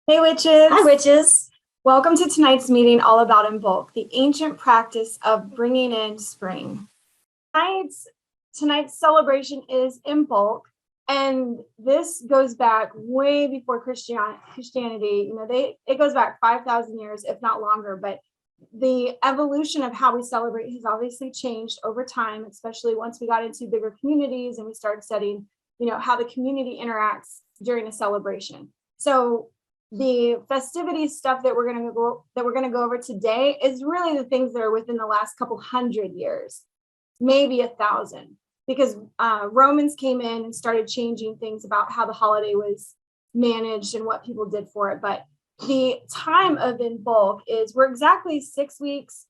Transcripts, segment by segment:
Hey witches! Hi, witches. Welcome to tonight's meeting all about Imbolc, the ancient practice of bringing in spring. Tonight's celebration is Imbolc, and this goes back way before Christianity. It goes back 5,000 years, if not longer, but the evolution of how we celebrate has obviously changed over time, especially once we got into bigger communities and we started studying, how the community interacts during a celebration. So the festivity stuff that we're going to go over today is really the things that are within the last couple hundred years, maybe 1,000, because Romans came in and started changing things about how the holiday was managed and what people did for it. But the time of Imbolc is we're exactly 6 weeks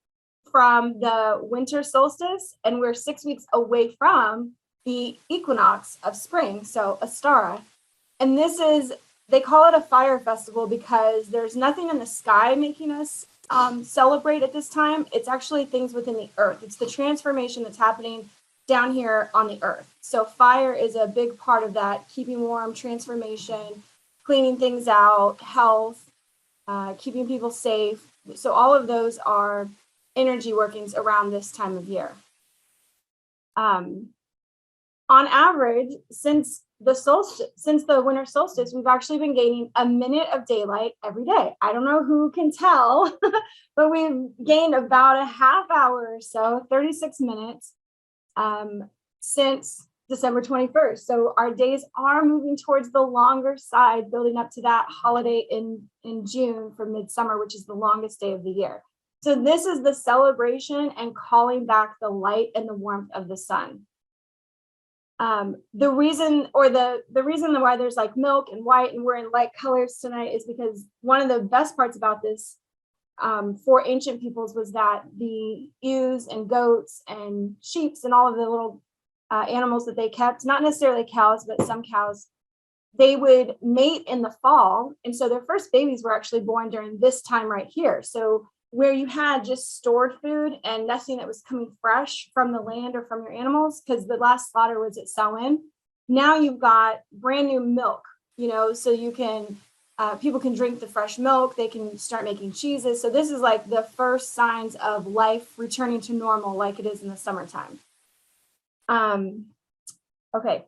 from the winter solstice, and we're 6 weeks away from the equinox of spring, so Astara. And they call it a fire festival because there's nothing in the sky making us celebrate at this time. It's actually things within the earth. It's the transformation that's happening down here on the earth. So fire is a big part of that, keeping warm, transformation, cleaning things out, health, keeping people safe. So all of those are energy workings around this time of year. On average, since the winter solstice, we've actually been gaining a minute of daylight every day. I don't know who can tell, but we've gained about a half hour or so, 36 minutes, since December 21st. So our days are moving towards the longer side, building up to that holiday in June for midsummer, which is the longest day of the year. So this is the celebration and calling back the light and the warmth of the sun. The reason why there's like milk and white and we're in light colors tonight is because one of the best parts about this for ancient peoples was that the ewes and goats and sheep and all of the little animals that they kept, not necessarily cows, but some cows, they would mate in the fall. And so their first babies were actually born during this time right here. So where you had just stored food and nothing that was coming fresh from the land or from your animals, because the last slaughter was at Samhain. Now you've got brand new milk, so you can, people can drink the fresh milk, they can start making cheeses. So this is like the first signs of life returning to normal like it is in the summertime. Okay,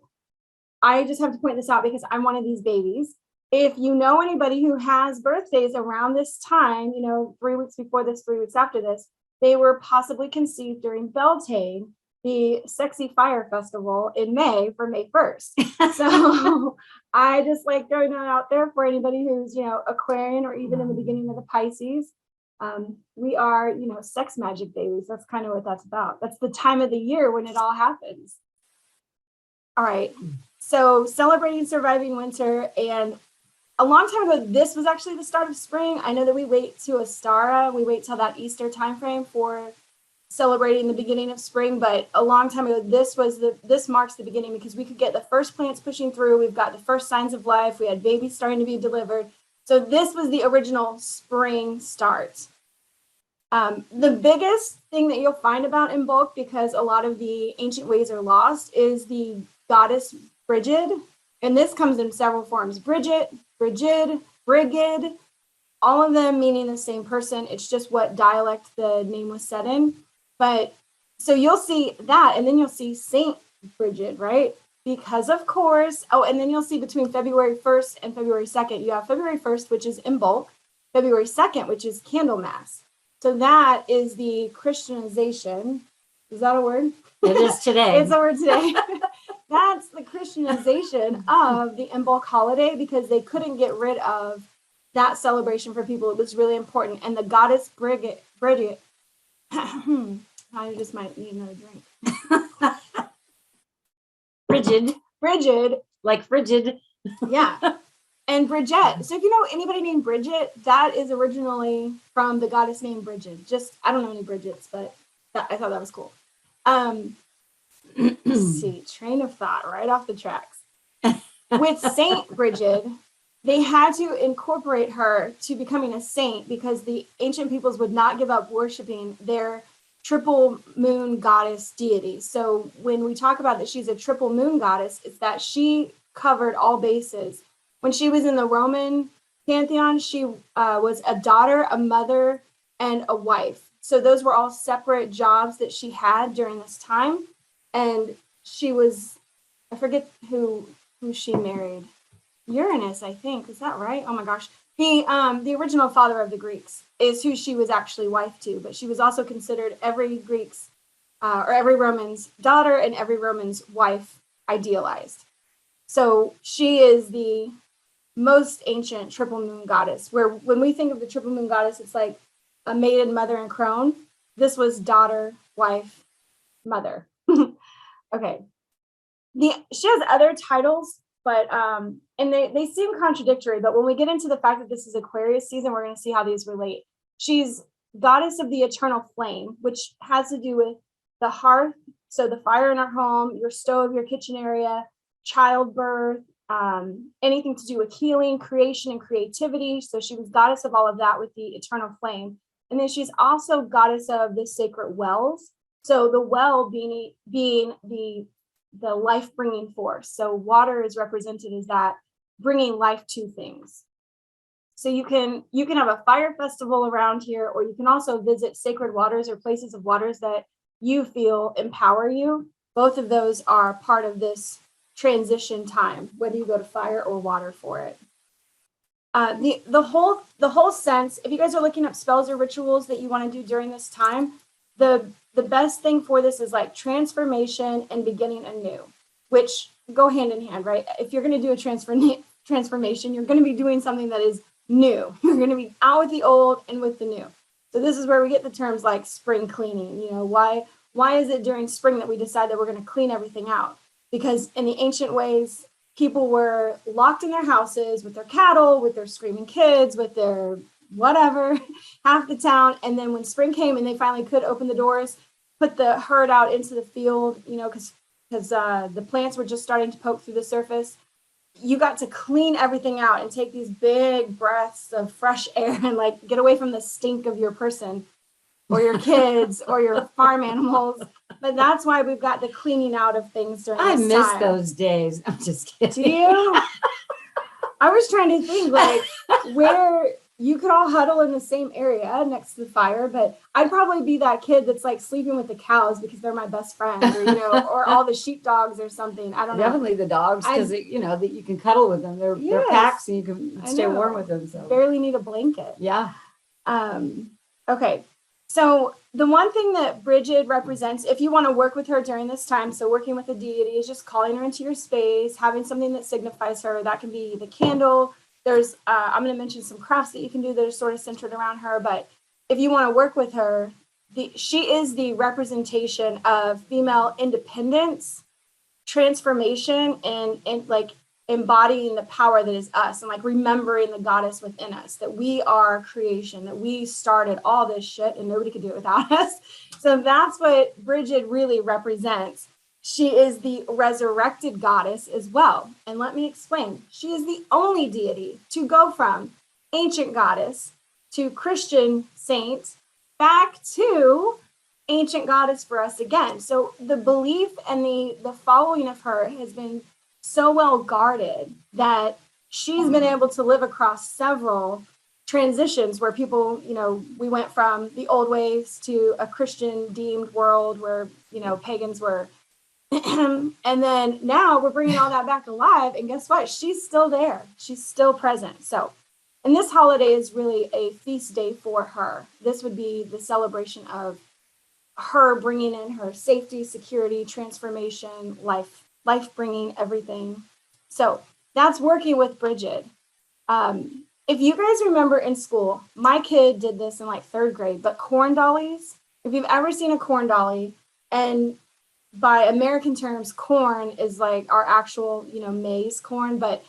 I just have to point this out because I'm one of these babies. If you know anybody who has birthdays around this time, 3 weeks before this, 3 weeks after this, they were possibly conceived during Beltane, the sexy fire festival in May for May 1st. So I just like throwing that out there for anybody who's, Aquarian or even in the beginning of the Pisces. We are, sex magic babies. That's kind of what that's about. That's the time of the year when it all happens. All right. So celebrating surviving winter, and a long time ago, this was actually the start of spring. I know that we wait to Astara. We wait till that Easter timeframe for celebrating the beginning of spring. But a long time ago, this marks the beginning because we could get the first plants pushing through. We've got the first signs of life. We had babies starting to be delivered. So this was the original spring start. The biggest thing that you'll find about Imbolc, because a lot of the ancient ways are lost, is the goddess Brigid. And this comes in several forms: Bridget, Brigid, Brigid, all of them meaning the same person. It's just what dialect the name was set in. But so you'll see that, and then you'll see Saint Brigid, right? Because of course, and then you'll see between February 1st and February 2nd, you have February 1st, which is Imbolc, February 2nd, which is Candlemas. So that is the Christianization. Is that a word? It is today. It's a word today. That's the Christianization of the Imbolc holiday because they couldn't get rid of that celebration for people. It was really important. And the goddess Brigid, I just might need another drink. Brigid. Like frigid. Yeah. And Bridget. So if you know anybody named Bridget, that is originally from the goddess named Brigid. I don't know any Bridgets, but I thought that was cool. Let's see, train of thought right off the tracks. With Saint Brigid, they had to incorporate her to becoming a saint because the ancient peoples would not give up worshiping their triple moon goddess deity. So when we talk about that she's a triple moon goddess, it's that she covered all bases. When she was in the Roman pantheon, she was a daughter, a mother, and a wife. So those were all separate jobs that she had during this time. And she was, I forget who she married. Uranus, I think. Is that right? Oh my gosh. The original father of the Greeks is who she was actually wife to, but she was also considered every Greek's or every Roman's daughter and every Roman's wife idealized. So she is the most ancient triple moon goddess, where when we think of the triple moon goddess, it's like a maiden, mother, and crone. This was daughter, wife, mother. Okay. She has other titles, but and they seem contradictory, but when we get into the fact that this is Aquarius season, we're going to see how these relate. She's goddess of the eternal flame, which has to do with the hearth, so the fire in our home, your stove, your kitchen area, childbirth, anything to do with healing, creation, and creativity. So she was goddess of all of that with the eternal flame. And then she's also goddess of the sacred wells. So the well being the life-bringing force. So water is represented as that, bringing life to things. So you can have a fire festival around here, or you can also visit sacred waters or places of waters that you feel empower you. Both of those are part of this transition time, whether you go to fire or water for it. The whole sense, if you guys are looking up spells or rituals that you want to do during this time, the best thing for this is like transformation and beginning anew, which go hand in hand, right? If you're going to do a transformation, you're going to be doing something that is new. You're going to be out with the old and with the new. So this is where we get the terms like spring cleaning. You know, why is it during spring that we decide that we're going to clean everything out? Because in the ancient ways, people were locked in their houses with their cattle, with their screaming kids, with their whatever, half the town. And then when spring came and they finally could open the doors, put the herd out into the field, you know, because the plants were just starting to poke through the surface, you got to clean everything out and take these big breaths of fresh air and like get away from the stink of your person or your kids or your farm animals. But that's why we've got the cleaning out of things during this time. I miss those days. I'm just kidding. Do you? I was trying to think like where you could all huddle in the same area next to the fire, but I'd probably be that kid that's like sleeping with the cows because they're my best friend, or you know, or all the sheepdogs or something. I don't know. Definitely the dogs, because you know that you can cuddle with them. They're packs, and you can stay warm with them. So barely need a blanket. Yeah. Okay. So the one thing that Bridget represents, if you want to work with her during this time, so working with a deity is just calling her into your space, having something that signifies her. That can be the candle. There's, I'm going to mention some crafts that you can do that are sort of centered around her. But if you want to work with her, she is the representation of female independence, transformation, and like embodying the power that is us, and like remembering the goddess within us, that we are creation, that we started all this shit and nobody could do it without us. So that's what Bridget really represents. She is the resurrected goddess as well. And let me explain. She is the only deity to go from ancient goddess to Christian saint back to ancient goddess for us again. So the belief and the following of her has been so well guarded that she's been able to live across several transitions where people, you know, we went from the old ways to a Christian deemed world where, you know, pagans were. And then now we're bringing all that back alive. And guess what? She's still there. She's still present. So, and this holiday is really a feast day for her. This would be the celebration of her bringing in her safety, security, transformation, life bringing everything. So that's working with Bridget. If you guys remember in school, my kid did this in like third grade, but corn dollies, if you've ever seen a corn dolly, and by American terms, corn is like our actual, you know, maize corn, but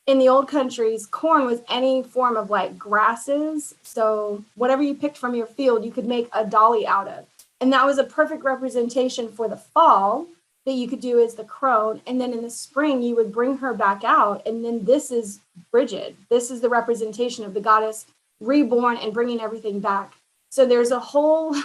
in the old countries, corn was any form of like grasses. So whatever you picked from your field, you could make a dolly out of. And that was a perfect representation for the fall that you could do as the crone. And then in the spring, you would bring her back out. And then this is Bridget. This is the representation of the goddess reborn and bringing everything back. So there's a whole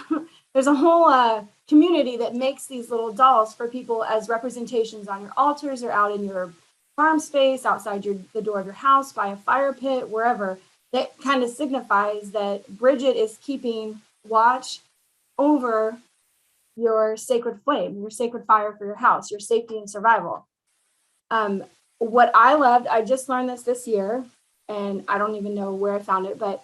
community that makes these little dolls for people as representations on your altars or out in your farm space, outside the door of your house, by a fire pit, wherever, that kind of signifies that Bridget is keeping watch over your sacred flame, your sacred fire for your house, your safety and survival. What I loved, I just learned this year, and I don't even know where I found it, but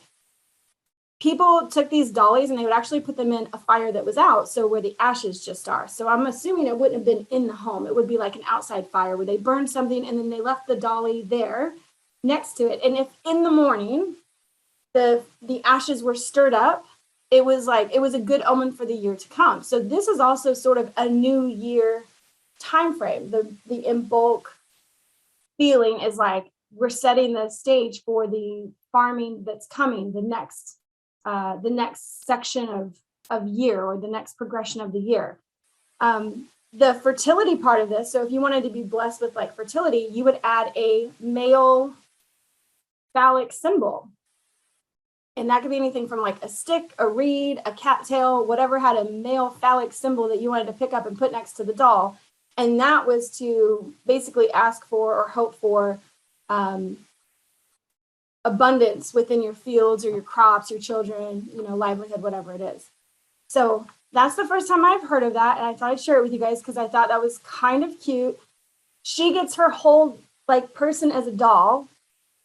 people took these dollies and they would actually put them in a fire that was out, so where the ashes just are. So I'm assuming it wouldn't have been in the home. It would be like an outside fire where they burned something and then they left the dolly there next to it. And if in the morning the ashes were stirred up, it was a good omen for the year to come. So this is also sort of a new year time frame. The Imbolc feeling is like we're setting the stage for the farming that's coming, the next section of year, or the next progression of the year. The fertility part of this, so if you wanted to be blessed with like fertility, you would add a male phallic symbol. And that could be anything from like a stick, a reed, a cattail, whatever had a male phallic symbol that you wanted to pick up and put next to the doll. And that was to basically ask for or hope for abundance within your fields or your crops, your children, livelihood, whatever it is. So that's the first time I've heard of that. And I thought I'd share it with you guys because I thought that was kind of cute. She gets her whole like person as a doll.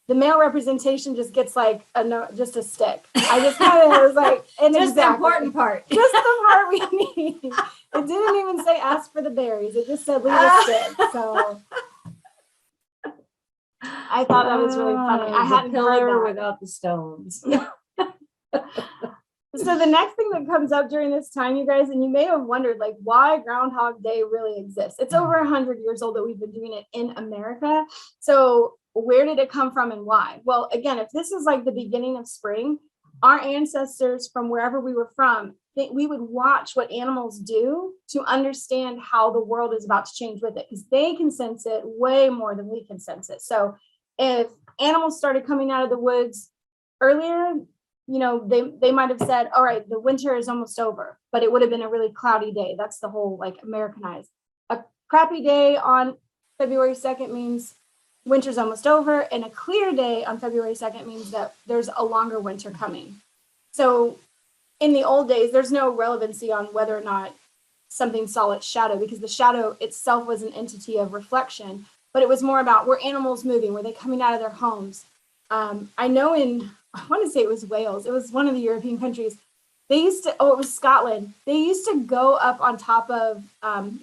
The male representation just gets like just a stick. I just kind of was like, and just the important part. Just the part we need. It didn't even say ask for the berries. It just said leave a stick. So I thought that was really funny. I hadn't heard that. Without the stones. So the next thing that comes up during this time, you guys, and you may have wondered like why Groundhog Day really exists. It's over 100 years old that we've been doing it in America. So where did it come from and why? Well, again, if this is like the beginning of spring, our ancestors from wherever we were from, we would watch what animals do to understand how the world is about to change with it, because they can sense it way more than we can sense it. So if animals started coming out of the woods earlier, they might have said, all right, the winter is almost over, but it would have been a really cloudy day. That's the whole like Americanized. A crappy day on February 2nd means winter's almost over, and a clear day on February 2nd means that there's a longer winter coming. So in the old days, there's no relevancy on whether or not something saw its shadow, because the shadow itself was an entity of reflection, but it was more about, were animals moving? Were they coming out of their homes? I know I want to say it was Wales. It was one of the European countries. They used to, it was Scotland. They used to go up on top of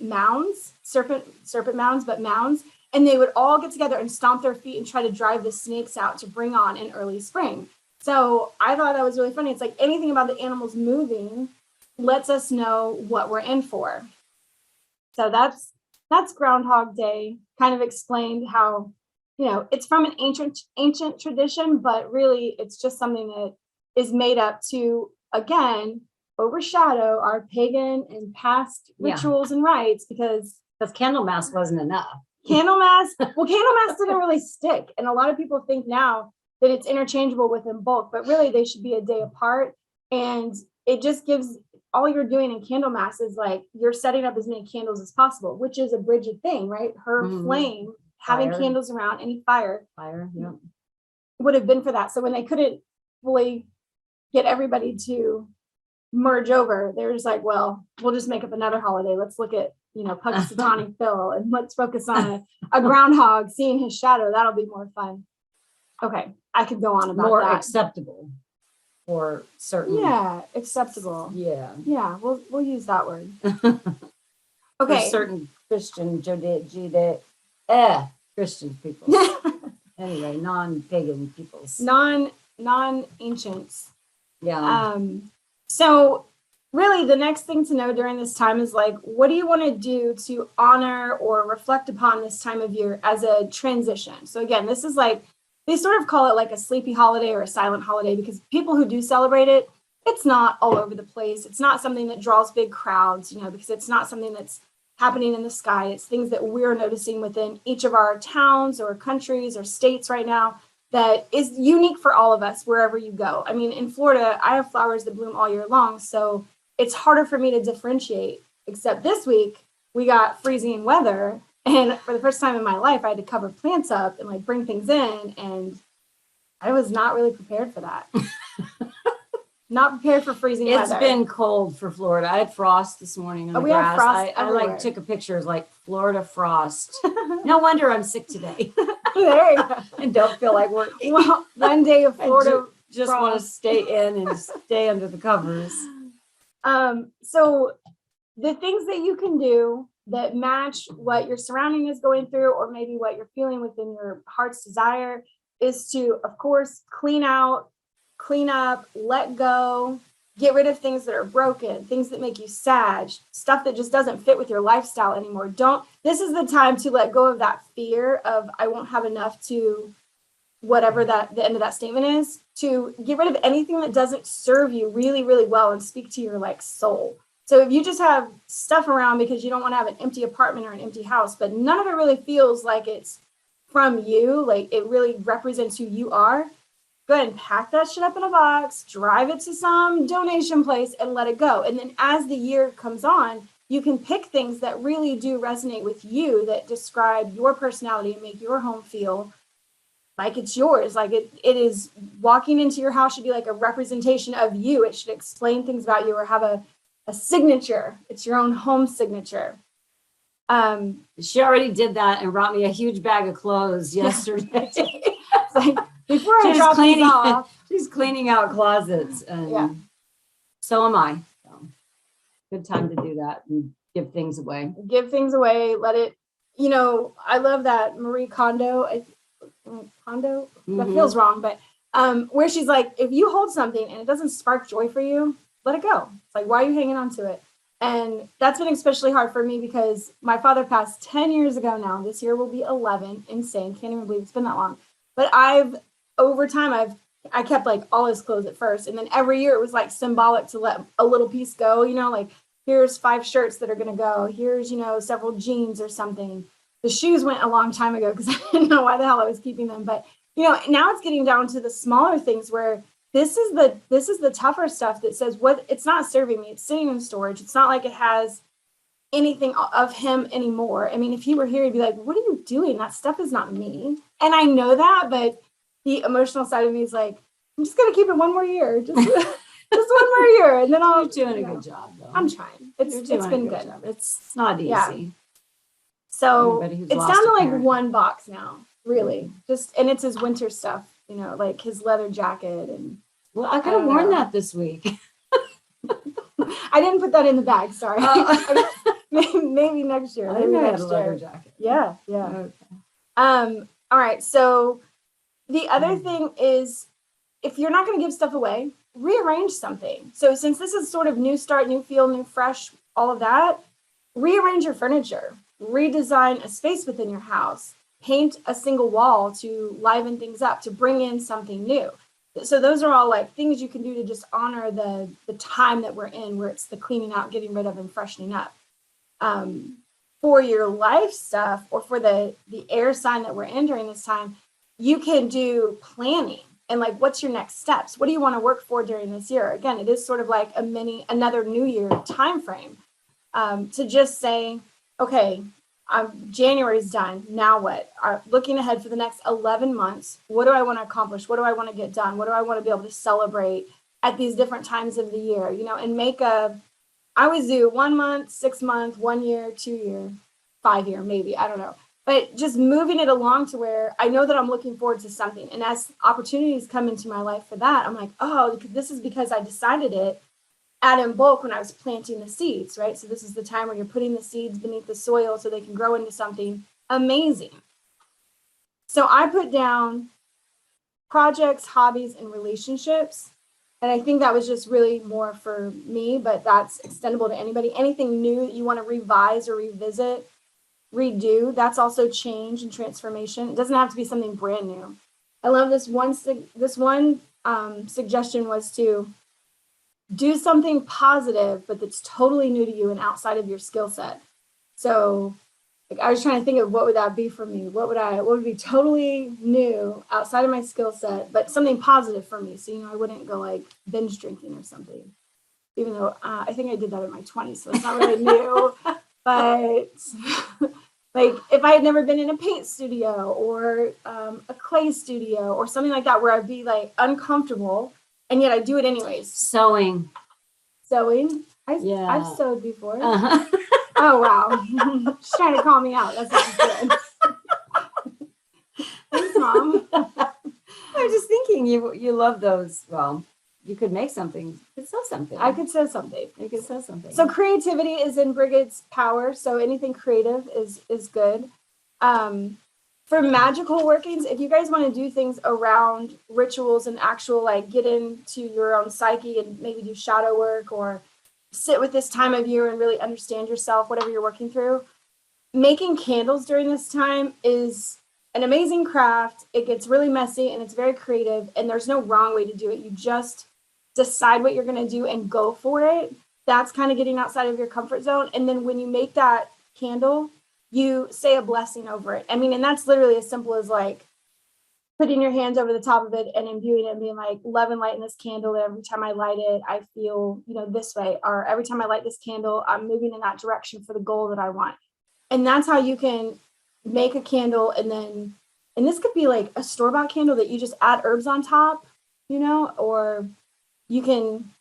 mounds, serpent mounds, but mounds, and they would all get together and stomp their feet and try to drive the snakes out to bring on an early spring. So I thought that was really funny. It's like anything about the animals moving lets us know what we're in for. So that's Groundhog Day, kind of explained how, it's from an ancient tradition, but really it's just something that is made up to, again, overshadow our pagan and past rituals and rites, because Candlemas wasn't enough. Candlemas didn't really stick. And a lot of people think now that it's interchangeable with Imbolc, but really they should be a day apart. And it just gives, all you're doing in Candlemas is like, you're setting up as many candles as possible, which is a Bridget thing, right? Her flame, having candles around, any fire would have been for that. So when they couldn't fully get everybody to merge over, they're just like, well, we'll just make up another holiday. Let's look at, Punxsutawney Phil, and let's focus on a groundhog seeing his shadow. That'll be more fun. Okay, I could go on about more that. Acceptable for certain. Yeah, acceptable. Yeah. Yeah, we'll use that word. Okay. For certain Christian, Christian people. Anyway, non-pagan peoples. Non-ancients. Yeah. So really the next thing to know during this time is like, what do you want to do to honor or reflect upon this time of year as a transition? So again, this is like, they sort of call it like a sleepy holiday or a silent holiday, because people who do celebrate it, it's not all over the place. It's not something that draws big crowds, because it's not something that's happening in the sky. It's things that we're noticing within each of our towns or countries or states right now that is unique for all of us wherever you go. I mean, in Florida, I have flowers that bloom all year long, so it's harder for me to differentiate, except this week we got freezing weather And for the first time in my life, I had to cover plants up and like bring things in. And I was not really prepared for that. Not prepared for freezing weather. It's been cold for Florida. I had frost this morning on the we had grass. frost I like everywhere. took a picture of like Florida frost. No wonder I'm sick today. There you go. And don't feel like working. Well, one day of Florida just want to stay in and stay under the covers. So the things that you can do that match what your surrounding is going through, or maybe what you're feeling within your heart's desire, is to, of course, clean out, clean up, let go, get rid of things that are broken, things that make you sad, stuff that just doesn't fit with your lifestyle anymore. This is the time to let go of that fear of I won't have enough to whatever that the end of that statement is, to get rid of anything that doesn't serve you really, really well and speak to your like soul. So if you just have stuff around because you don't want to have an empty apartment or an empty house, but none of it really feels like it's from you, like it really represents who you are, go ahead and pack that shit up in a box, drive it to some donation place and let it go. And then as the year comes on, you can pick things that really do resonate with you, that describe your personality and make your home feel like it's yours. Like it is, walking into your house should be like a representation of you. It should explain things about you or have a signature. It's your own home signature. She already did that and brought me a huge bag of clothes yesterday. It's like, before I drop these off. She's cleaning out closets, and so am I. So, good time to do that and give things away. Give things away. Let it, I love that Marie Kondo. That feels wrong, but where she's like, if you hold something and it doesn't spark joy for you, let it go. It's like, why are you hanging on to it? And that's been especially hard for me because my father passed 10 years ago now. This year will be 11. Insane. Can't even believe it's been that long. But over time, I kept like all his clothes at first. And then every year it was like symbolic to let a little piece go, like here's 5 shirts that are going to go. Here's, several jeans or something. The shoes went a long time ago because I didn't know why the hell I was keeping them. But, now it's getting down to the smaller things where this is the tougher stuff that says it's not serving me. It's sitting in storage. It's not like it has anything of him anymore. I mean, if he were here, he'd be like, what are you doing? That stuff is not me. And I know that, but the emotional side of me is like, I'm just going to keep it one more year. Just one more year. And then You're doing a good job, though. I'm trying. It's been good. It's not easy. Yeah. So it's down to like one box now, really. And it's his winter stuff, like his leather jacket. And well, I could have worn that this week. I didn't put that in the bag. Sorry. Maybe next year. Maybe next year. Leather jacket. Yeah. Okay. All right. So the other thing is, if you're not going to give stuff away, rearrange something. So since this is sort of new start, new feel, new fresh, all of that, rearrange your furniture, redesign a space within your house, paint a single wall to liven things up, to bring in something new. So those are all like things you can do to just honor the time that we're in, where it's the cleaning out, getting rid of, and freshening up. For your life stuff, or for the air sign that we're in during this time, you can do planning and like, what's your next steps? What do you want to work for during this year? Again, it is sort of like another New Year time frame, to just say, okay, January's done. Now what? Looking ahead for the next 11 months, what do I want to accomplish? What do I want to get done? What do I want to be able to celebrate at these different times of the year? And I always do 1 month, 6 month, 1 year, 2 year, 5 year, maybe, I don't know. But just moving it along to where I know that I'm looking forward to something. And as opportunities come into my life for that, I'm like, oh, this is because I decided it at Imbolc when I was planting the seeds, right? So this is the time where you're putting the seeds beneath the soil so they can grow into something amazing. So I put down projects, hobbies, and relationships. And I think that was just really more for me, but that's extendable to anybody. Anything new that you want to revise or revisit, redo, that's also change and transformation. It doesn't have to be something brand new. I love this one suggestion was to do something positive, but that's totally new to you and outside of your skill set. So like, I was trying to think of what would that be for me? What would be totally new outside of my skill set, but something positive for me. So, I wouldn't go like binge drinking or something, even though I think I did that in my 20s. So it's not really new, but Like if I had never been in a paint studio or a clay studio or something like that, where I'd be like uncomfortable, and yet I do it anyways. Sewing. I've sewed before. Uh-huh. Oh wow, she's trying to call me out. That's what she's doing. Thanks, Mom. I'm just thinking you love those. Well, you could make something. You could sew something. I could sew something. You could sew something. So creativity is in Brigid's power. So anything creative is good. For magical workings, if you guys want to do things around rituals and actual like get into your own psyche and maybe do shadow work or sit with this time of year and really understand yourself, whatever you're working through, making candles during this time is an amazing craft. It gets really messy and it's very creative, and there's no wrong way to do it. You just decide what you're going to do and go for it. That's kind of getting outside of your comfort zone. And then when you make that candle, you say a blessing over it. I mean, and that's literally as simple as like putting your hands over the top of it and imbuing it and being like, love and light in this candle. Every time I light it, I feel, this way. Or every time I light this candle, I'm moving in that direction for the goal that I want. And that's how you can make a candle. And this could be like a store-bought candle that you just add herbs on top, or you can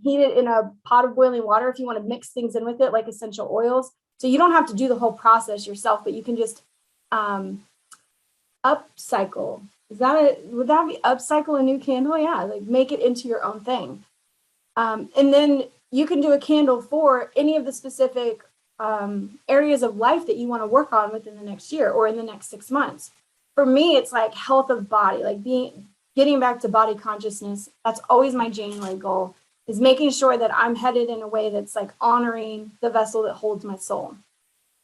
heat it in a pot of boiling water if you want to mix things in with it, like essential oils. So you don't have to do the whole process yourself, but you can just upcycle. Would that be upcycle a new candle? Yeah, like make it into your own thing. And then you can do a candle for any of the specific areas of life that you want to work on within the next year or in the next 6 months. For me, it's like health of body, like getting back to body consciousness. That's always my January goal, is making sure that I'm headed in a way that's like honoring the vessel that holds my soul.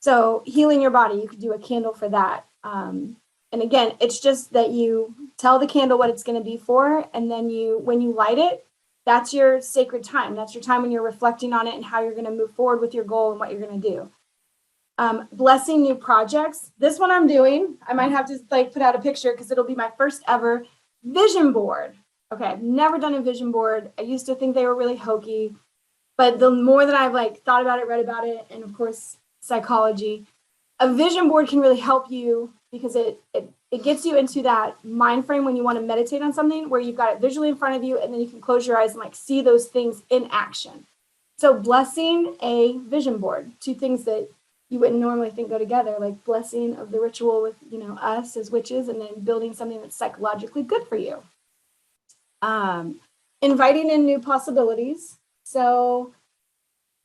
So healing your body, you could do a candle for that. And again, it's just that you tell the candle what it's going to be for. And then when you light it, that's your sacred time. That's your time when you're reflecting on it and how you're going to move forward with your goal and what you're going to do. Blessing new projects. This one I'm doing, I might have to like put out a picture because it'll be my first ever vision board. Okay, I've never done a vision board. I used to think they were really hokey, but the more that I've like thought about it, read about it, and of course, psychology, a vision board can really help you because it gets you into that mind frame when you want to meditate on something where you've got it visually in front of you, and then you can close your eyes and like see those things in action. So blessing a vision board, two things that you wouldn't normally think go together, like blessing of the ritual with, us as witches, and then building something that's psychologically good for you. Inviting in new possibilities. So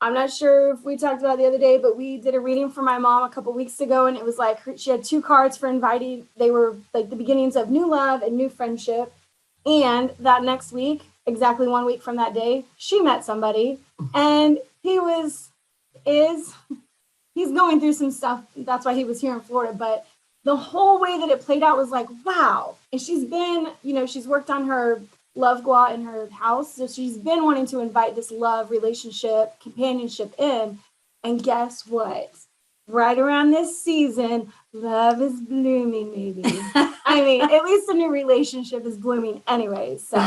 I'm not sure if we talked about it the other day, but we did a reading for my mom a couple weeks ago, and it was like she had 2 cards for inviting. They were like the beginnings of new love and new friendship. And that next week, exactly 1 week from that day, she met somebody, and he's going through some stuff. That's why he was here in Florida. But the whole way that it played out was like, wow. And she's been, she's worked on her love gua in her house. So she's been wanting to invite this love, relationship, companionship in. And guess what? Right around this season, love is blooming, maybe. I mean, at least a new relationship is blooming anyway. So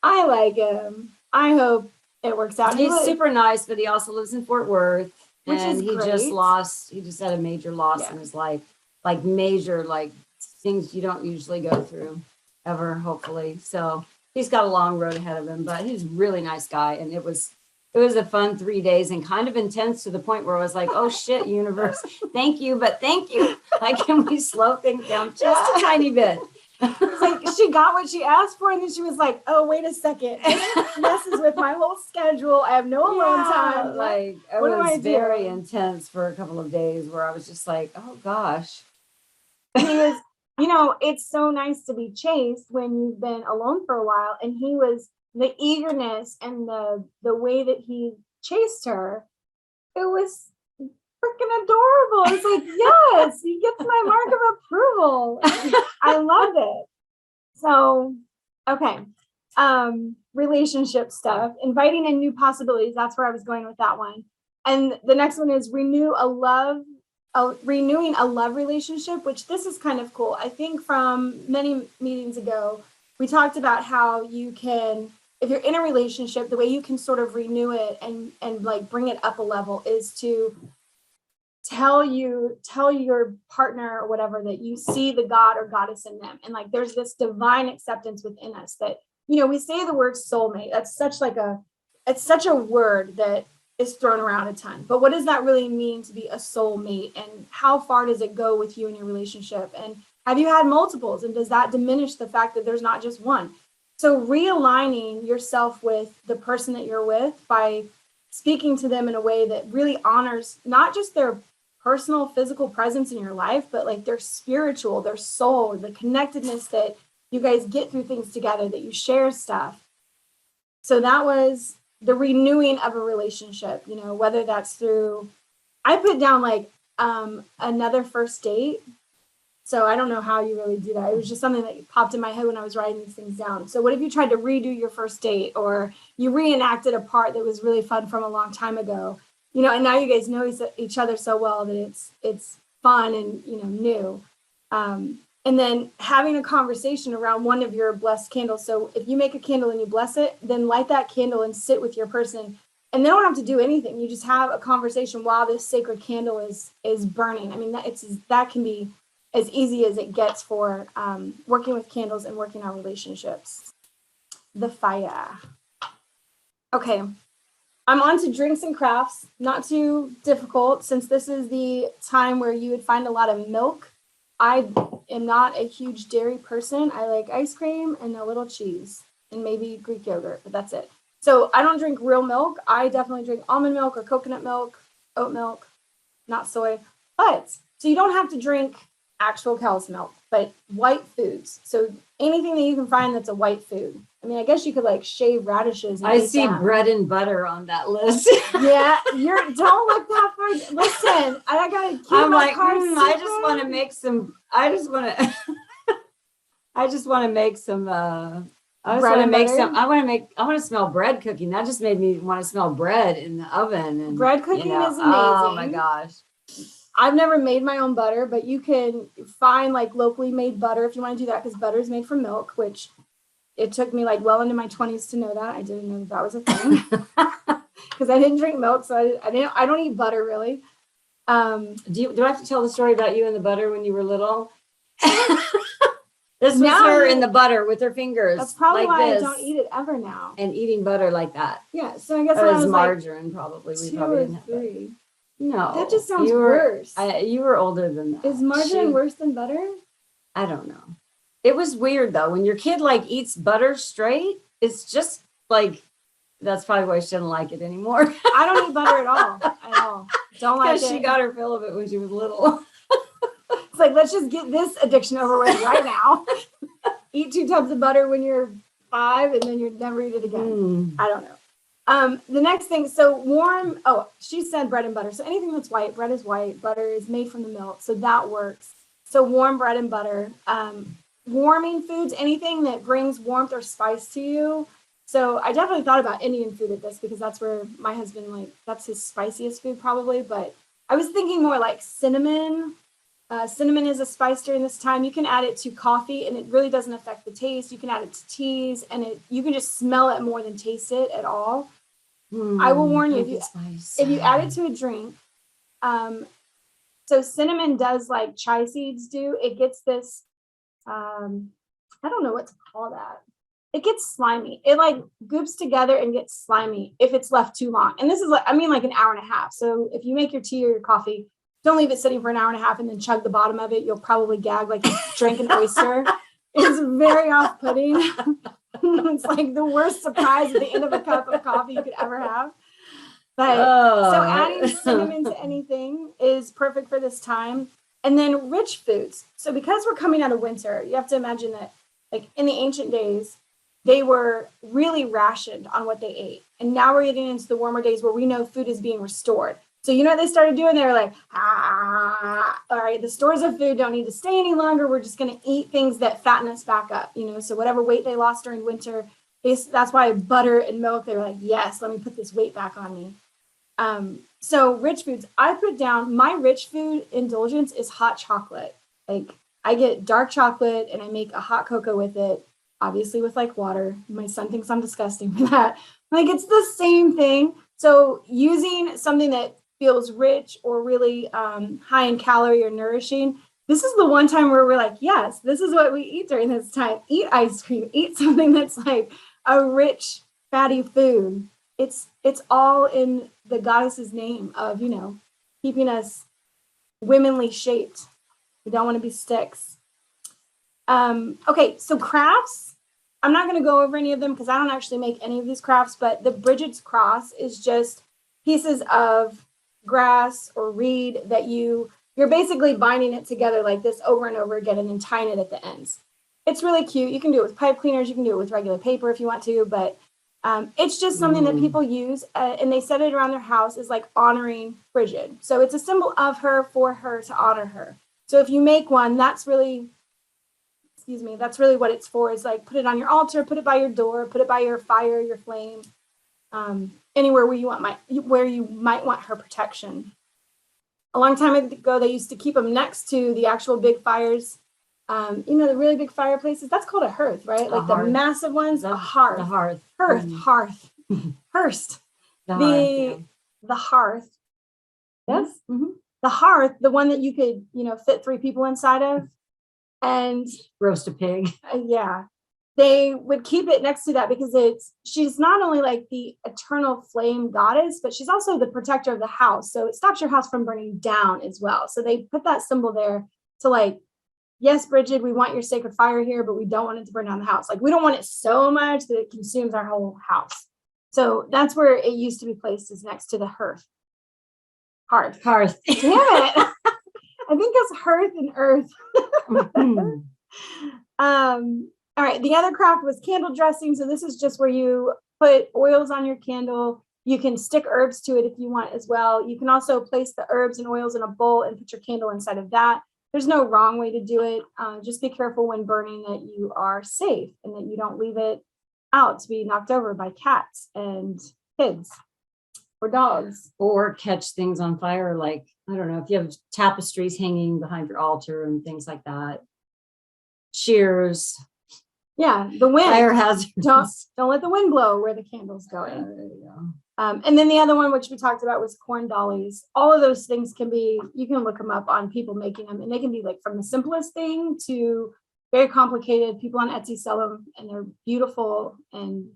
I like him. I hope it works out. He's super nice, but he also lives in Fort Worth. Which and is he great. He just had a major loss in his life, like major, like things you don't usually go through ever, hopefully. So he's got a long road ahead of him, but he's a really nice guy. And it was a fun 3 days and kind of intense to the point where I was like, oh shit, universe, thank you, but thank you. Like, can we slow things down just a tiny bit? It's like she got what she asked for, and then she was like, oh, wait a second. This messes with my whole schedule. I have no alone time. Like, it was very intense for a couple of days where I was just like, oh gosh. He was, it's so nice to be chased when you've been alone for a while. And he was, the eagerness and the way that he chased her, it was freaking adorable. It's like, yes, he gets my mark of approval. I loved it. So, okay. Relationship stuff, inviting in new possibilities. That's where I was going with that one. And the next one is renewing a love relationship, which this is kind of cool. I think from many meetings ago, we talked about how you can, if you're in a relationship, the way you can sort of renew it and like bring it up a level is to tell your partner or whatever that you see the God or goddess in them. And like there's this divine acceptance within us that, we say the word soulmate. That's it's such a word that is thrown around a ton. But what does that really mean to be a soulmate? And how far does it go with you in your relationship? And have you had multiples? And does that diminish the fact that there's not just one? So realigning yourself with the person that you're with by speaking to them in a way that really honors not just their personal physical presence in your life, but like their spiritual, their soul, the connectedness that you guys get through things together, that you share stuff. So that was the renewing of a relationship, whether that's through, I put down like another first date. So I don't know how you really do that. It was just something that popped in my head when I was writing these things down. So what if you tried to redo your first date, or you reenacted a part that was really fun from a long time ago, and now you guys know each other so well that it's fun and, new. And then having a conversation around one of your blessed candles. So if you make a candle and you bless it, then light that candle and sit with your person. And they don't have to do anything. You just have a conversation while this sacred candle is burning. I mean, that can be as easy as it gets for working with candles and working on relationships. The fire. Okay, I'm on to drinks and crafts. Not too difficult, since this is the time where you would find a lot of milk. I am not a huge dairy person. I like ice cream and a little cheese and maybe Greek yogurt, but that's it. So I don't drink real milk. I definitely drink almond milk or coconut milk, oat milk, not soy. But so you don't have to drink actual cow's milk, but white foods. So anything that you can find that's a white food. I mean, I guess you could like shave radishes. And I see bread and butter on that list. Yeah, don't look that far. Listen, I gotta keep I'm my like, carbs I just want to make some. I just want to. I just want to make some. I want to smell bread cooking. That just made me want to smell bread in the oven. And bread cooking is amazing. Oh my gosh. I've never made my own butter, but you can find like locally made butter if you want to do that, because butter is made from milk, which it took me like well into my 20s to know that. I didn't know that was a thing because I didn't drink milk, so I don't eat butter really. Do I have to tell the story about you and the butter when you were little? This was her in the butter with her fingers. That's probably like why this, I don't eat it ever now. And eating butter like that. Yeah, so I guess it when was I was margarine, like probably. We 2 probably or didn't have 3. No, that just sounds worse. You were older than that. Is margarine worse than butter? I don't know. It was weird though. When your kid like eats butter straight, it's just like, that's probably why she doesn't like it anymore. I don't eat butter at all. Don't like it. Because she got her fill of it when she was little. It's like, let's just get this addiction over with right now. Eat 2 tubs of butter when you're 5 and then you'd never eat it again. I don't know. The next thing, so warm, she said bread and butter. So anything that's white, bread is white, butter is made from the milk. So that works. So warm bread and butter. Warming foods, anything that brings warmth or spice to you. So I definitely thought about Indian food at this, because that's where my husband, that's his spiciest food probably. But I was thinking more like cinnamon. Cinnamon is a spice during this time. You can add it to coffee and it really doesn't affect the taste. You can add it to teas and you can just smell it more than taste it at all. I will warn you, if you add it to a drink, so cinnamon does like chai seeds do. It gets this, I don't know what to call that. It gets slimy. It like goops together and gets slimy if it's left too long. And this is like an hour and a half. So if you make your tea or your coffee, don't leave it sitting for an hour and a half and then chug the bottom of it. You'll probably gag like you drank an oyster. It's very off-putting. It's like the worst surprise at the end of a cup of coffee you could ever have. But so adding cinnamon to anything is perfect for this time. And then rich foods. So because we're coming out of winter, you have to imagine that like in the ancient days, they were really rationed on what they ate. And now we're getting into the warmer days where we know food is being restored. So you know what they started doing? They were like, all right, the stores of food don't need to stay any longer. We're just going to eat things that fatten us back up. So whatever weight they lost during winter, that's why butter and milk, they were like, yes, let me put this weight back on me. So rich foods, I put down my rich food indulgence is hot chocolate. Like I get dark chocolate and I make a hot cocoa with it, obviously with like water. My son thinks I'm disgusting for that. Like it's the same thing. So using something that feels rich or really high in calorie or nourishing, this is the one time where we're like, yes, this is what we eat during this time. Eat ice cream, eat something that's like a rich, fatty food. It's all in the goddess's name of, keeping us womanly shaped. We don't want to be sticks. Okay, so crafts. I'm not going to go over any of them because I don't actually make any of these crafts, but the Bridget's cross is just pieces of grass or reed that you're basically binding it together like this over and over again and then tying it at the ends. It's really cute. You can do it with pipe cleaners. You can do it with regular paper if you want to, but it's just something that people use and they set it around their house as like honoring Bridget. So it's a symbol of her for her to honor her. So if you make one, that's really what it's for, is like put it on your altar, put it by your door, put it by your fire, your flame, anywhere where you might want her protection. A long time ago, they used to keep them next to the actual big fires. The really big fireplaces, that's called a hearth, right? Like the massive ones, a hearth. The hearth. Hearth. Hearst. The hearth. Yes. Mm-hmm. The hearth, the one that you could, fit 3 people inside of. And roast a pig. Yeah. They would keep it next to that because she's not only like the eternal flame goddess, but she's also the protector of the house. So it stops your house from burning down as well. So they put that symbol there to like, yes, Bridget, we want your sacred fire here, but we don't want it to burn down the house. Like we don't want it so much that it consumes our whole house. So that's where it used to be placed, is next to the hearth. Hearth. Damn it. I think it's hearth and earth. All right. The other craft was candle dressing. So this is just where you put oils on your candle. You can stick herbs to it if you want as well. You can also place the herbs and oils in a bowl and put your candle inside of that. There's no wrong way to do it. Just be careful when burning that you are safe and that you don't leave it out to be knocked over by cats and kids or dogs. Or catch things on fire. Like, I don't know, if you have tapestries hanging behind your altar and things like that. Shears. Yeah, the wind. Fire hazards. Don't let the wind blow where the candle's going. There you go. And then the other one, which we talked about, was corn dollies. All of those things you can look them up on people making them, and they can be like from the simplest thing to very complicated. People on Etsy sell them and they're beautiful and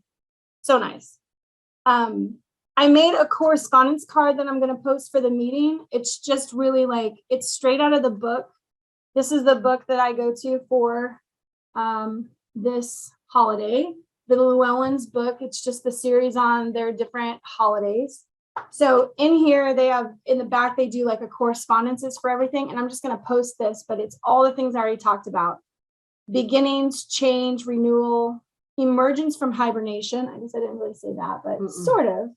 so nice. I made a correspondence card that I'm going to post for the meeting. It's just really like, it's straight out of the book. This is the book that I go to for this holiday, the Llewellyn's book. It's just the series on their different holidays. So in here, they have, in the back, they do like a correspondences for everything. And I'm just going to post this, but it's all the things I already talked about. Beginnings, change, renewal, emergence from hibernation. I guess I didn't really say that, but sort of.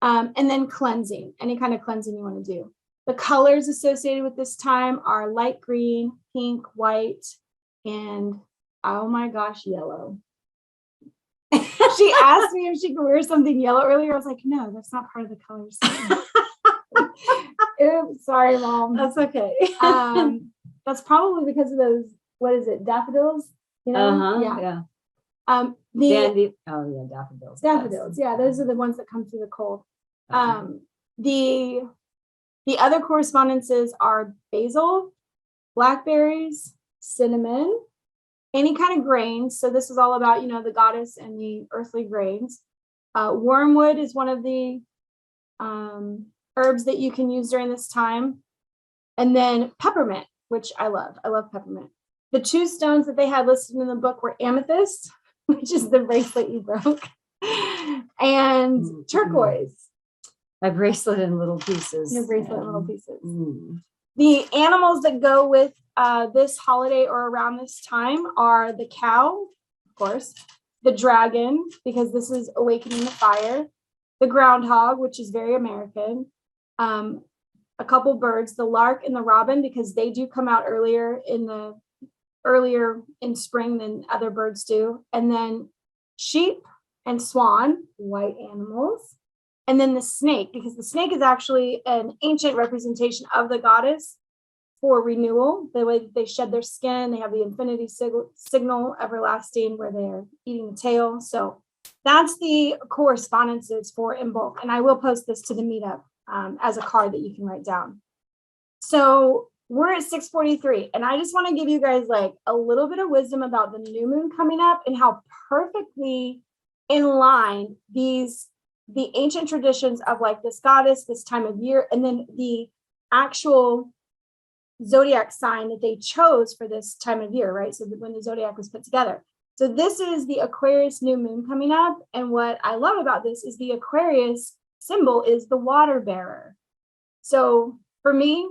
And then cleansing, any kind of cleansing you want to do. The colors associated with this time are light green, pink, white, and oh my gosh, yellow. She asked me if she could wear something yellow earlier. I was like, no, that's not part of the colors. Oops, sorry, Mom. That's okay. That's probably because of those, what is it, daffodils? Yeah. Daffodils. Daffodils, yeah, those are the ones that come through the cold. The other correspondences are basil, blackberries, cinnamon, any kind of grains. So this is all about, the goddess and the earthly grains. Wormwood is one of the herbs that you can use during this time. And then peppermint, which I love. I love peppermint. The 2 stones that they had listed in the book were amethyst, which is the bracelet you broke, and turquoise. My bracelet in little pieces. Your bracelet in little pieces. The animals that go with this holiday or around this time are the cow, of course, the dragon, because this is awakening the fire, the groundhog, which is very American, a couple birds, the lark and the robin, because they do come out earlier in spring than other birds do, and then sheep and swan, white animals. And then the snake, because the snake is actually an ancient representation of the goddess for renewal. The way that they shed their skin, they have the infinity signal everlasting where they're eating the tail. So that's the correspondences for Imbolc. And I will post this to the meetup as a card that you can write down. So we're at 6:43, and I just want to give you guys like a little bit of wisdom about the new moon coming up and how perfectly in line the ancient traditions of like this goddess, this time of year, and then the actual zodiac sign that they chose for this time of year, right? So when the zodiac was put together. So this is the Aquarius new moon coming up. And what I love about this is the Aquarius symbol is the water bearer. So for me,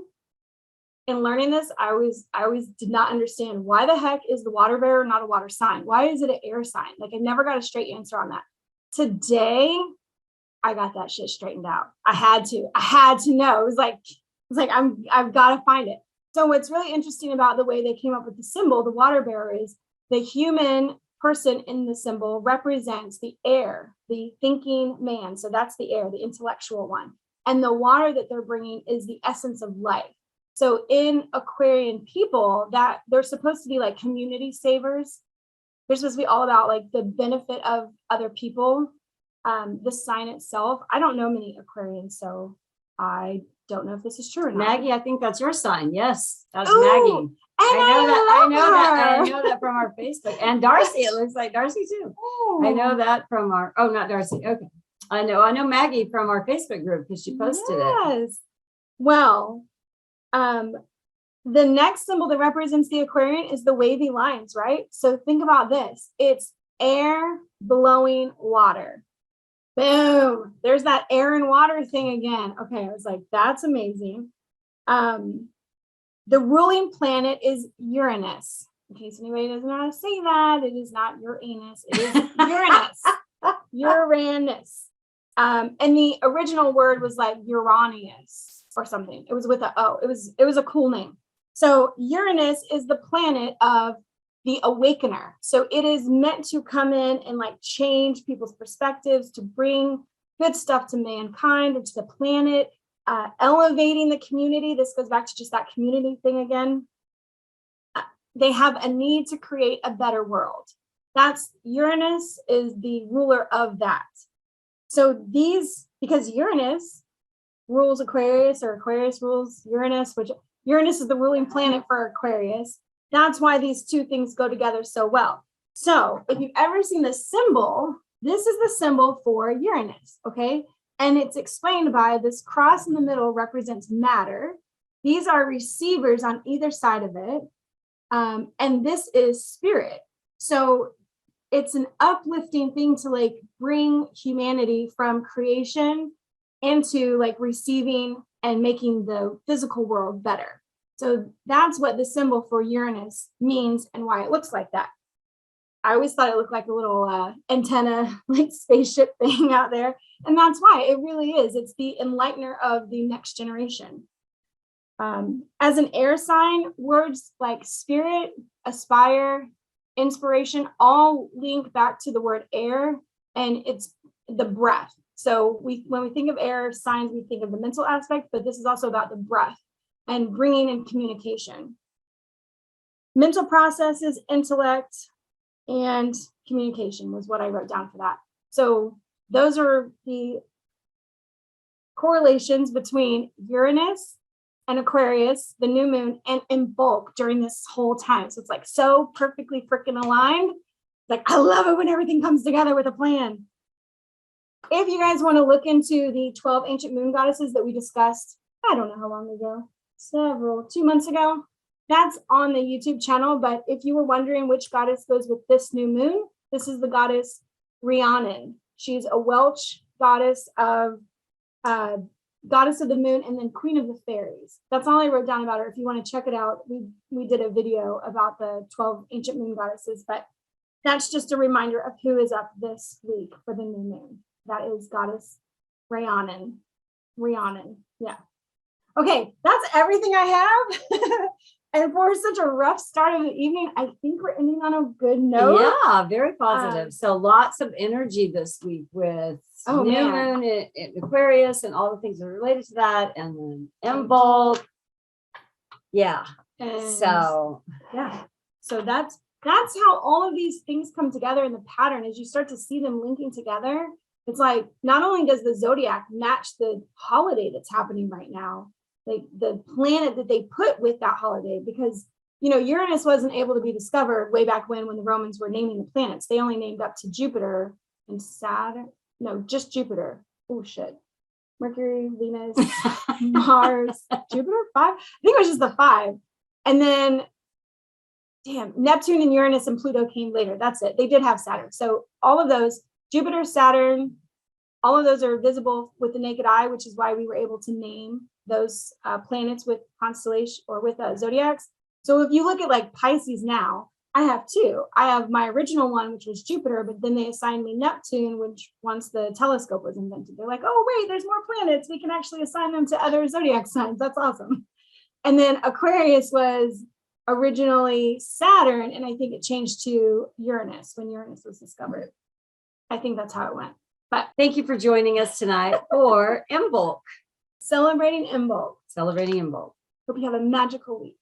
in learning this, I always did not understand why the heck is the water bearer not a water sign? Why is it an air sign? Like I never got a straight answer on that. Today, I got that shit straightened out. I had to know. It was like I've got to find it. So what's really interesting about the way they came up with the symbol, the water bearer, is the human person in the symbol represents the air, the thinking man. So that's the air, the intellectual one. And the water that they're bringing is the essence of life. So in Aquarian people, that they're supposed to be like community savers. They're supposed to be all about like the benefit of other people. The sign itself, I don't know many Aquarians, so I don't know if this is true or not. Maggie, I think that's your sign. Yes, that's Ooh, Maggie. I I know that from our Facebook. And Darcy, it looks like Darcy too. Ooh. I know that from our, oh, not Darcy. Okay. I know Maggie from our Facebook group because she posted it. Yes. Well, the next symbol that represents the Aquarian is the wavy lines, right? So think about this. It's air blowing water. Boom. There's that air and water thing again. Okay, I was like, that's amazing. The ruling planet is Uranus. In case anybody doesn't know how to say that, it is not Uranus. It is Uranus. Uranus. And the original word was like Uranius or something. It was with an O. It was a cool name. So Uranus is the planet of the awakener. So it is meant to come in and like change people's perspectives, to bring good stuff to mankind or to the planet, elevating the community. This goes back to just that community thing again. They have a need to create a better world. That's Uranus is the ruler of that. So because Uranus rules Aquarius, or Aquarius rules Uranus, which Uranus is the ruling planet for Aquarius. That's why these two things go together so well. So if you've ever seen the symbol, this is the symbol for Uranus, okay? And it's explained by this cross in the middle represents matter. These are receivers on either side of it. And this is spirit. So it's an uplifting thing to like bring humanity from creation into like receiving and making the physical world better. So that's what the symbol for Uranus means and why it looks like that. I always thought it looked like a little antenna, like spaceship thing out there. And that's why it really is. It's the enlightener of the next generation. As an air sign, words like spirit, aspire, inspiration, all link back to the word air, and it's the breath. So when we think of air signs, we think of the mental aspect, but this is also about the breath and bringing in communication. Mental processes, intellect, and communication was what I wrote down for that. So those are the correlations between Uranus and Aquarius, the new moon, and Imbolc during this whole time. So it's like so perfectly freaking aligned. Like, I love it when everything comes together with a plan. If you guys want to look into the 12 ancient moon goddesses that we discussed, I don't know how long ago, 2 months ago, that's on the YouTube channel. But if you were wondering which goddess goes with this new moon, this is the goddess Rhiannon. She's a Welsh goddess of the moon and then queen of the fairies. That's all I wrote down about her. If you want to check it out, we did a video about the 12 ancient moon goddesses, but that's just a reminder of who is up this week for the new moon. That is goddess Rhiannon. Yeah. Okay, that's everything I have. And for such a rough start of the evening, I think we're ending on a good note. Yeah, very positive. So lots of energy this week with new moon in Aquarius and all the things that are related to that, and then Imbolc. Yeah. And so that's how all of these things come together in the pattern as you start to see them linking together. it's like, not only does the zodiac match the holiday that's happening right now, like the planet that they put with that holiday, because, Uranus wasn't able to be discovered way back when the Romans were naming the planets. They only named up to Jupiter and Saturn. No, just Jupiter. Oh, shit. Mercury, Venus, Mars, Jupiter, 5. I think it was just the 5. And then, Neptune and Uranus and Pluto came later. That's it. They did have Saturn. So all of those, Jupiter, Saturn, all of those are visible with the naked eye, which is why we were able to name those planets with constellation or with zodiacs. So if you look at like Pisces now, I have 2. I have my original one, which was Jupiter, but then they assigned me Neptune, which once the telescope was invented, they're like, oh, wait, there's more planets. We can actually assign them to other zodiac signs. That's awesome. And then Aquarius was originally Saturn, and I think it changed to Uranus when Uranus was discovered. I think that's how it went. But Thank you for joining us tonight for Imbolc. celebrating Imbolc. Celebrating Imbolc. Hope you have a magical week.